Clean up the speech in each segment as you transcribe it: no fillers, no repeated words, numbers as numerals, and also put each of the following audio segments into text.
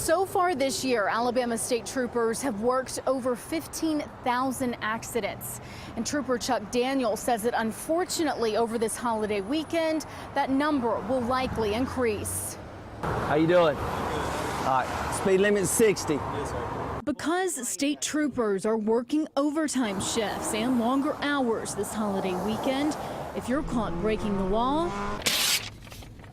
So far this year, Alabama state troopers have worked over 15,000 accidents. And Trooper Chuck Daniel says that unfortunately over this holiday weekend, that number will likely increase. How you doing? All right, speed limit is 60. Yes, sir. Because state troopers are working overtime shifts and longer hours this holiday weekend, if you're caught breaking the law,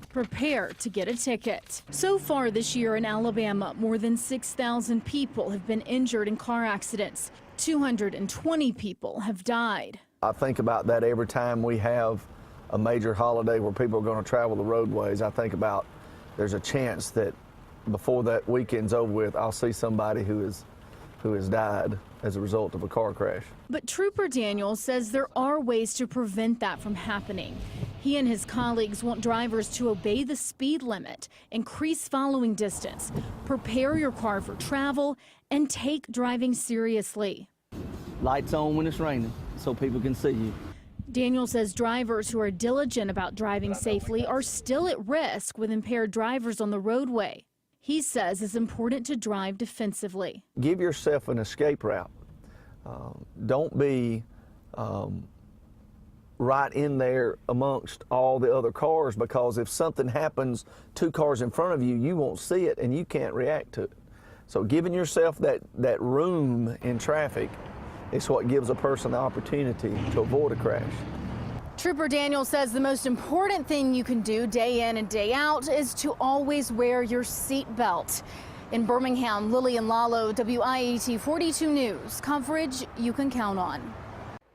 prepare to get a ticket. So far this year in Alabama, more than 6,000 people have been injured in car accidents. 220 people have died. I think about that every time we have a major holiday where people are going to travel the roadways. I think about there's a chance that before that weekend's over with, I'll see somebody who has died as a result of a car crash. But Trooper Daniel says there are ways to prevent that from happening. He and his colleagues want drivers to obey the speed limit, increase following distance, prepare your car for travel, and take driving seriously. Lights on when it's raining so people can see you. Daniel says drivers who are diligent about driving safely are still at risk with impaired drivers on the roadway. He says it's important to drive defensively. Give yourself an escape route. Don't be right in there amongst all the other cars, because if something happens 2 cars in front of you, you won't see it and you can't react to it. So giving yourself that room in traffic is what gives a person the opportunity to avoid a crash. Trooper Daniel says the most important thing you can do day in and day out is to always wear your seat belt. In Birmingham, Lillian Lalo, WIAT 42 News, coverage you can count on.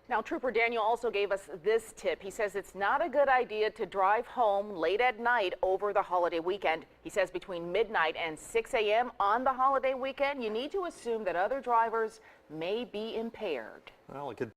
Now, Trooper Daniel also gave us this tip. He says it's not a good idea to drive home late at night over the holiday weekend. He says between midnight and 6 a.m. on the holiday weekend, you need to assume that other drivers may be impaired. Well, it could